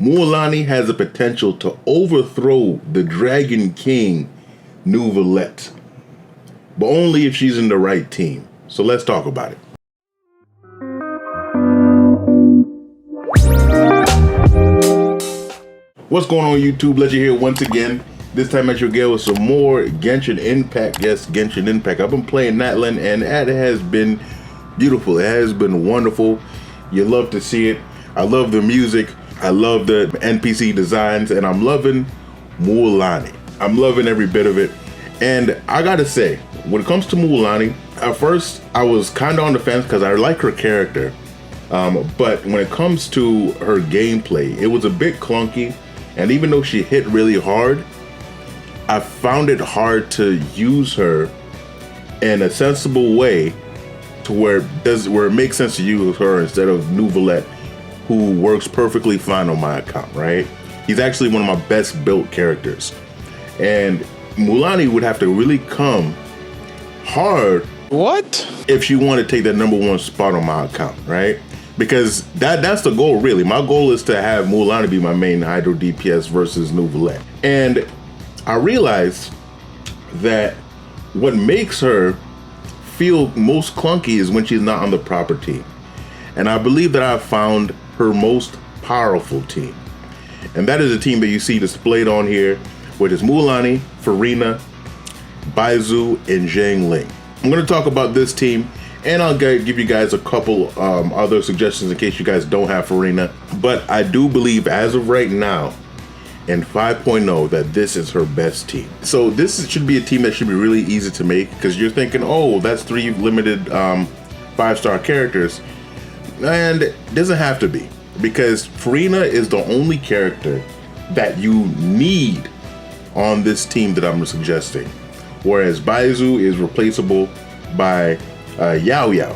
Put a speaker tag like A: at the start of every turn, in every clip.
A: Mualani has the potential to overthrow the Dragon King, Neuvillette, but only if she's in the right team. So let's talk about it. What's going on YouTube? Let you here once again. This time at your gale with some more Genshin Impact. Yes, Genshin Impact. I've been playing Natlan and it has been beautiful. It has been wonderful. You love to see it. I love the music. I love the NPC designs, and I'm loving Mualani. I'm loving every bit of it. And I gotta say, when it comes to Mualani, at first I was kind of on the fence because I like her character. But when it comes to her gameplay, it was a bit clunky. And even though she hit really hard, I found it hard to use her in a sensible way to where it makes sense to use her instead of Neuvillette, who works perfectly fine on my account, right? He's actually one of my best built characters. And Mualani would have to really come hard if she wanted to take that #1 spot on my account, right? Because that's the goal, really. My goal is to have Mualani be my main Hydro DPS versus Neuvillette. And I realized that what makes her feel most clunky is when she's not on the proper team. And I believe that I've found her most powerful team. And that is the team that you see displayed on here, which is Mualani, Furina, Baizu, and Xiangling. I'm going to talk about this team, and I'll give you guys a couple other suggestions in case you guys don't have Furina. But I do believe as of right now, in 5.0, that this is her best team. So this should be a team that should be really easy to make, because you're thinking, oh, that's 3 limited 5-star characters. And it doesn't have to be, because Furina is the only character that you need on this team that I'm suggesting. Whereas Baizu is replaceable by Yao Yao,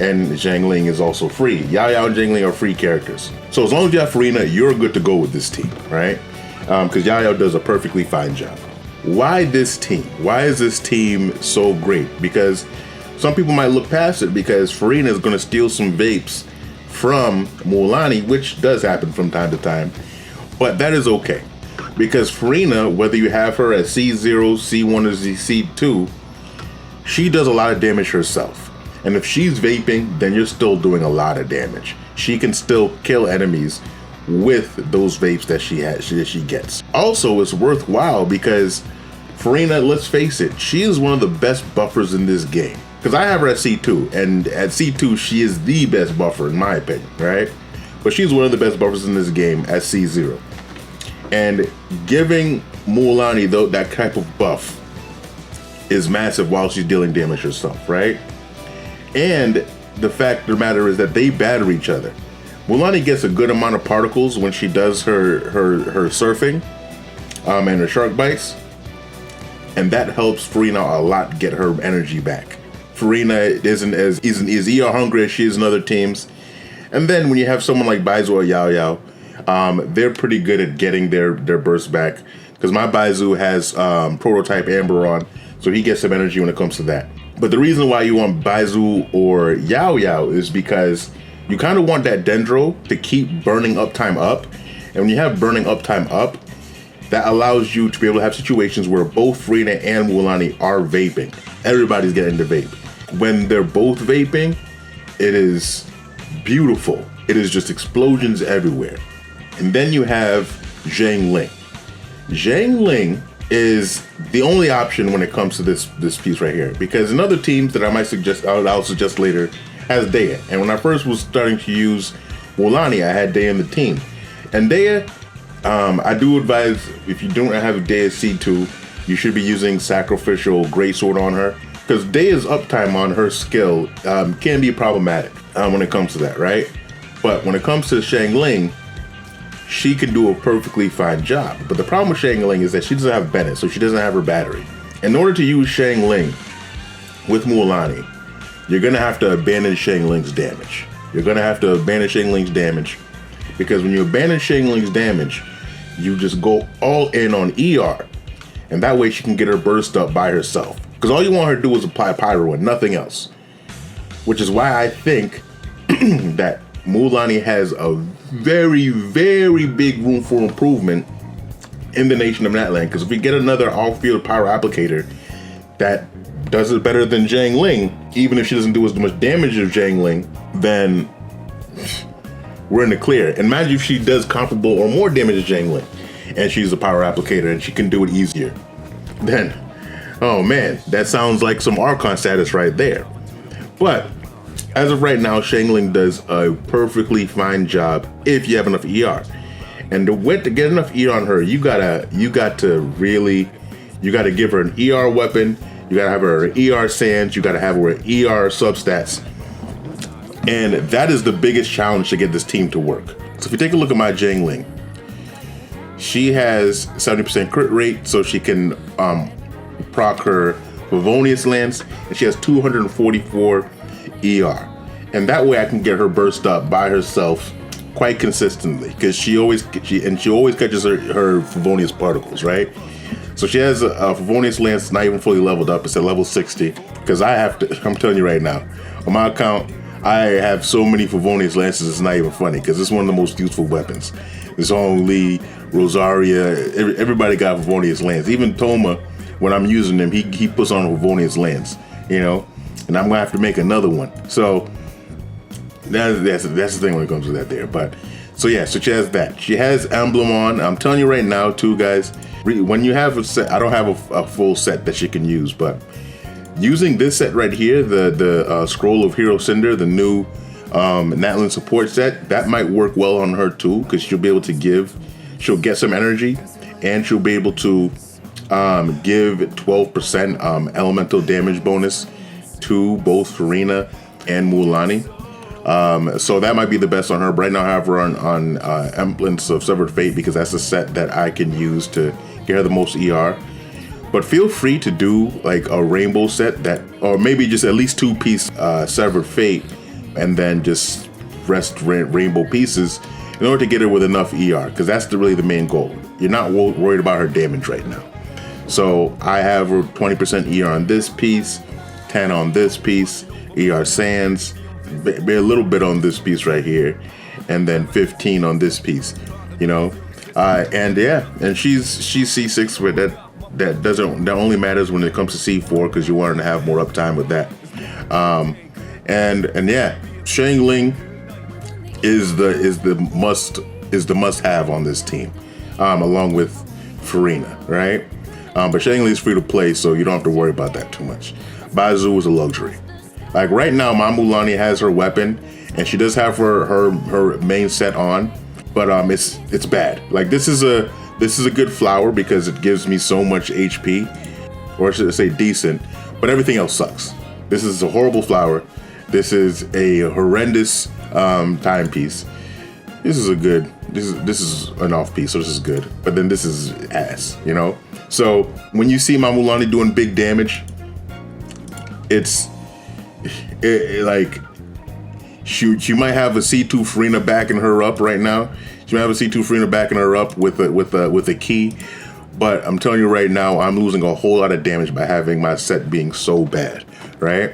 A: and Xiangling is also free. Yao Yao and Xiangling are free characters. So as long as you have Furina, you're good to go with this team, right? Because Yao Yao does a perfectly fine job. Why this team? Why is this team so great? Because some people might look past it because Furina is going to steal some vapes from Mualani, which does happen from time to time, but that is okay. Because Furina, whether you have her at C0, C1, or C2, she does a lot of damage herself. And if she's vaping, then you're still doing a lot of damage. She can still kill enemies with those vapes that she gets. Also, it's worthwhile because Furina, let's face it, she is one of the best buffers in this game. Because I have her at C2, and at C2, she is the best buffer in my opinion, right? But she's one of the best buffers in this game at C0. And giving Mualani, though, that type of buff is massive while she's dealing damage herself, right? And the fact of the matter is that they batter each other. Mualani gets a good amount of particles when she does her surfing and her shark bites. And that helps Furina a lot get her energy back. Furina isn't as ER hungry as she is in other teams. And then when you have someone like Baizu or Yao Yao, they're pretty good at getting their burst back. Because my Baizu has prototype Amber on, so he gets some energy when it comes to that. But the reason why you want Baizu or Yao Yao is because you kind of want that Dendro to keep burning uptime up. And when you have burning uptime up, that allows you to be able to have situations where both Furina and Mualani are vaping. Everybody's getting the vape. When they're both vaping, it is beautiful. It is just explosions everywhere. And then you have Xiangling. Xiangling is the only option when it comes to this piece right here, because in other teams that I'll suggest later, has Daya. And when I first was starting to use Mualani, I had Daya in the team. And Daya, I do advise, if you don't have Daya C2, you should be using Sacrificial Greatsword on her, because Daya's uptime on her skill can be problematic when it comes to that, right? But when it comes to Xiangling, she can do a perfectly fine job. But the problem with Xiangling is that she doesn't have Bennett, so she doesn't have her battery. In order to use Xiangling with Mualani, you're gonna have to abandon Xiangling's damage. You're gonna have to abandon Xiangling's damage, because when you abandon Xiangling's damage, you just go all in on ER. And that way she can get her burst up by herself. Because all you want her to do is apply Pyro and nothing else. Which is why I think that Mualani has a very, very big room for improvement in the nation of Natlan. Because if we get another off-field power applicator that does it better than Zhang Ling, even if she doesn't do as much damage as Zhang Ling, then we're in the clear. And imagine if she does comparable or more damage as Zhang Ling, and she's a power applicator and she can do it easier. Then, oh man, that sounds like some Archon status right there. But as of right now, Zhang Ling does a perfectly fine job if you have enough ER. And the way to get enough ER on her, you gotta give her an ER weapon. You gotta have her ER sands. You gotta have her ER substats. And that is the biggest challenge to get this team to work. So if you take a look at my Zhang Ling, she has 70% crit rate, so she can proc her Favonius Lance, and she has 244 ER. And that way I can get her burst up by herself quite consistently, because she always catches her Favonius particles, right? So she has a Favonius Lance not even fully leveled up. It's at level 60. Because I'm telling you right now, on my account, I have so many Favonius Lances, it's not even funny, because it's one of the most useful weapons. It's only Rosaria, everybody got Favonius Lance. Even Toma, when I'm using them, he puts on a Favonius Lance, you know? And I'm gonna have to make another one. So that's the thing when it comes to that there. But so yeah, so she has that. She has Emblem on. I'm telling you right now too, guys, when you have a set, I don't have a full set that she can use, but using this set right here, the Scroll of Hero Cinder, the new Natlan support set, that might work well on her too, because she'll get some energy, and she'll be able to give 12% elemental damage bonus to both Farina and Mualani. So that might be the best on her. But right now I have her on Emblems of Severed Fate, because that's the set that I can use to get her the most ER. But feel free to do like a rainbow set or maybe just at least 2-piece Severed Fate, and then just rest rainbow pieces in order to get her with enough ER, because that's really the main goal. You're not worried about her damage right now. So I have her 20% ER on this piece, 10 on this piece, ER Sands, a little bit on this piece right here, and then 15 on this piece, you know? And she's C6, but that only matters when it comes to C4, because you want her to have more uptime with that. And yeah, Zhang Ling is the must have on this team, along with Farina, right? But Zhang Ling is free to play, so you don't have to worry about that too much. Baizu is a luxury. Like right now, my Mualani has her weapon, and she does have her main set on, but it's bad. Like this is a good flower because it gives me so much HP, or should I say decent, but everything else sucks. This is a horrible flower. This is a horrendous timepiece. This is an off piece, so this is good. But then this is ass, you know? So when you see my Mualani doing big damage, like she might have a C2 Farina backing her up right now. She might have a C2 Farina backing her up with a key. But I'm telling you right now, I'm losing a whole lot of damage by having my set being so bad, right?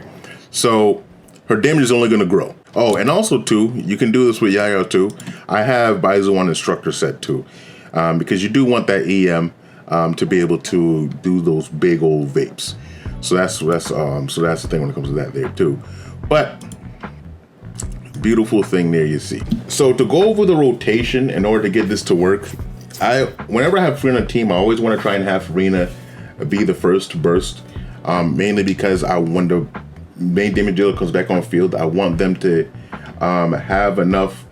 A: So her damage is only going to grow. Oh, and also too, you can do this with Yayo too. I have Baizu on Instructor set too, because you do want that EM to be able to do those big old vapes. So that's the thing when it comes to that there too. But beautiful thing there you see. So to go over the rotation in order to get this to work, whenever I have Farina on a team, I always want to try and have Farina be the first to burst, mainly because when the main damage dealer comes back on field, I want them to have enough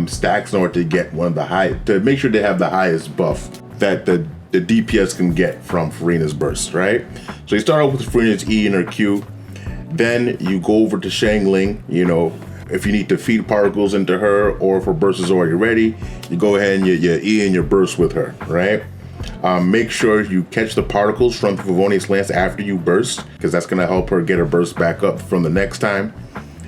A: stacks in order to get to make sure they have the highest buff that the DPS can get from Farina's burst, right? So you start off with Farina's E and her Q, then you go over to Zhang Ling, you know, if you need to feed particles into her, or if her burst is already ready, you go ahead and you E and your burst with her, right? Make sure you catch the particles from the Favonius Lance after you burst, because that's going to help her get her burst back up from the next time.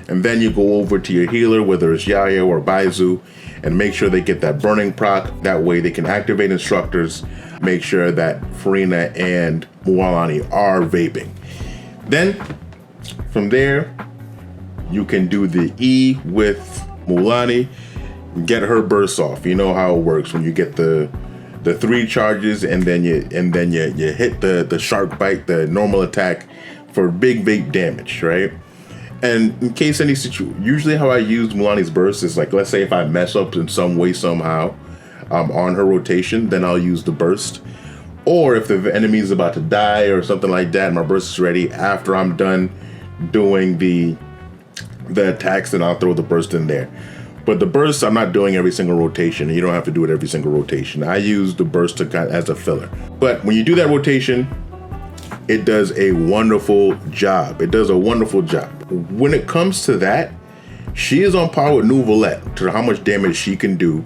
A: And then you go over to your healer, whether it's Yayo or Baizu, and make sure they get that burning proc. That way they can activate instructors, make sure that Farina and Mualani are vaping. Then from there, you can do the E with Mualani. get her bursts off. You know how it works when you get the 3 charges, and then you hit the shark bite, the normal attack, for big damage, right? And in case any situation, usually how I use Mualani's burst is like, let's say if I mess up in some way somehow on her rotation, then I'll use the burst. Or if the enemy is about to die or something like that, and my burst is ready, after I'm done doing the attacks, then I'll throw the burst in there. But the burst, I'm not doing every single rotation. You don't have to do it every single rotation. I use the burst as a filler. But when you do that rotation, it does a wonderful job. It does a wonderful job. When it comes to that, she is on par with Natlan to how much damage she can do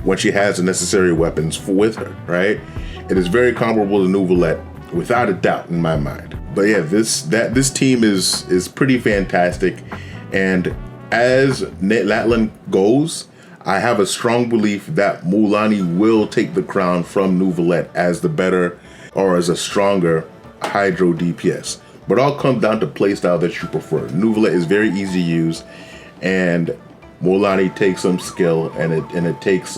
A: when she has the necessary weapons with her, right? It is very comparable to Natlan, without a doubt in my mind. But yeah, this team is pretty fantastic. And as Natlan goes, I have a strong belief that Mualani will take the crown from Natlan as the better, or as a stronger Hydro DPS. But it all comes down to playstyle that you prefer. Natlan is very easy to use, and Mualani takes some skill, and it takes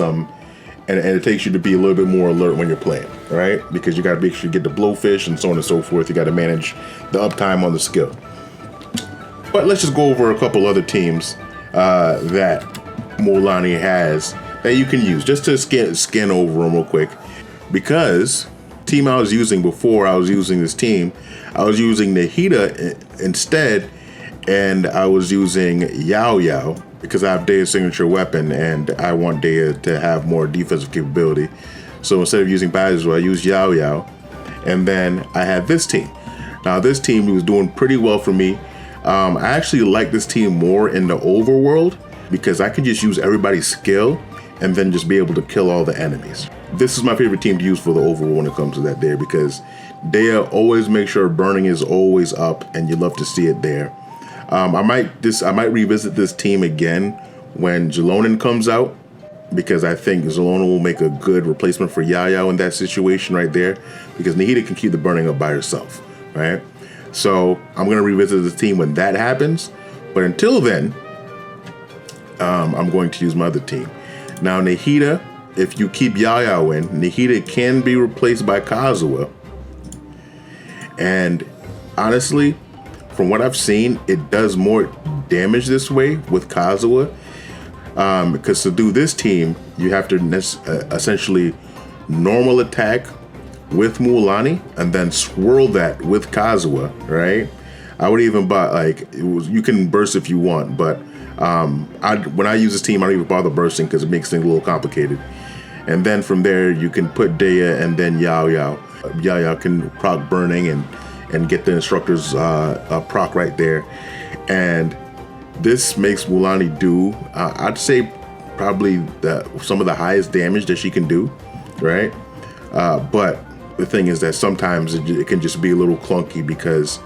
A: you to be a little bit more alert when you're playing, right? Because you got to make sure you get the blowfish and so on and so forth. You got to manage the uptime on the skill. But let's just go over a couple other teams that Mualani has that you can use, just to scan over them real quick. Because the team I was using before I was using this team, I was using Nahida instead, and I was using Yao because I have Daya's signature weapon, and I want Daya to have more defensive capability. So instead of using Baizu, I used Yao, and then I had this team. Now this team was doing pretty well for me. I actually like this team more in the overworld because I can just use everybody's skill and then just be able to kill all the enemies. This is my favorite team to use for the overworld when it comes to that there, because Daya always makes sure burning is always up, and you love to see it there. I might revisit this team again when Jalonen comes out, because I think Jalonen will make a good replacement for Yao in that situation right there, because Nahida can keep the burning up by herself, right? So I'm going to revisit this team when that happens. But until then, I'm going to use my other team. Now, Nahida, if you keep Yao in, Nahida can be replaced by Kazuha. And honestly, from what I've seen, it does more damage this way with Kazuha. Because to do this team, you have to essentially normal attack with Mualani and then swirl that with Kazuha, right? I would even buy, you can burst if you want, but when I use this team, I don't even bother bursting because it makes things a little complicated. And then from there, you can put Daya and then Yao. Yao can proc burning and get the instructor's proc right there. And this makes Mualani do, I'd say, probably some of the highest damage that she can do, right? But the thing is that sometimes it can just be a little clunky, because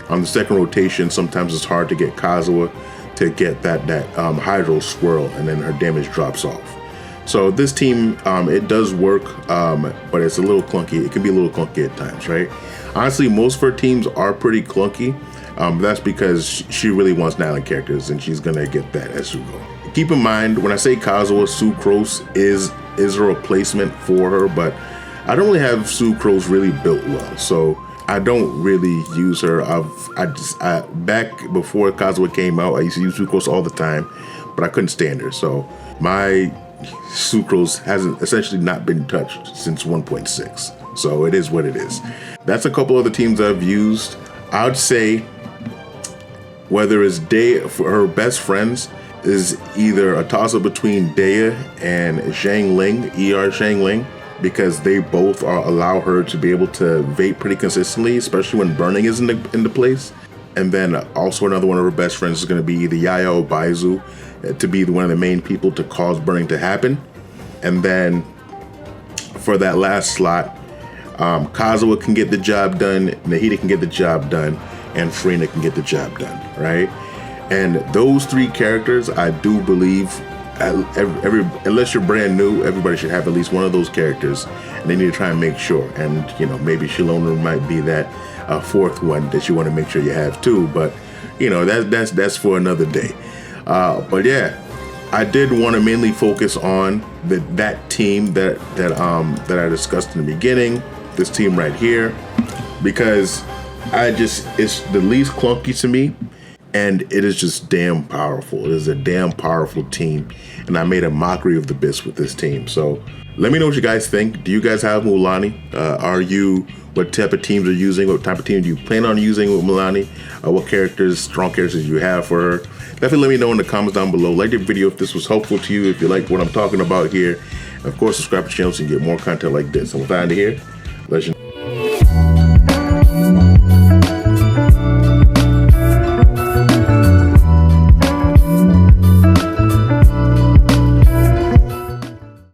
A: on the second rotation, sometimes it's hard to get Kazuha to get that Hydro swirl, and then her damage drops off. So this team, it does work, but it's a little clunky. It can be a little clunky at times, right? Honestly, most of her teams are pretty clunky. That's because she really wants Natlan characters, and she's gonna get that as you go. Keep in mind, when I say Kazuha, Sucrose is a replacement for her, but I don't really have Sucrose really built well, so I don't really use her. Back before Kazuha came out, I used to use Sucrose all the time, but I couldn't stand her. So my Sucrose hasn't essentially not been touched since 1.6. So it is what it is. That's a couple other teams I've used. I would say whether it's Daya, for her best friends is either a toss-up between Daya and Xiangling, Xiangling, because they both allow her to be able to vape pretty consistently, especially when burning is in the place. And then also another one of her best friends is going to be either Yao or Baizu, to be one of the main people to cause burning to happen. And then for that last slot, Kazuha can get the job done, Nahida can get the job done, and Frina can get the job done, right? And those three characters, I do believe, unless you're brand new, everybody should have at least one of those characters, and they need to try and make sure. And maybe Shalona might be that fourth one that you want to make sure you have too. But that's for another day. But yeah, I did want to mainly focus on that team that I discussed in the beginning, this team right here, because it's the least clunky to me, and it is just damn powerful. It is a damn powerful team, and I made a mockery of the Abyss with this team. So let me know what you guys think. Do you guys have Mualani? What type of teams are you using? What type of team do you plan on using with Mualani? What characters, strong characters you have for her? Definitely let me know in the comments down below. Like the video if this was helpful to you, if you like what I'm talking about here. And of course, subscribe to the channel so you can get more content like this. And with that, here, legend.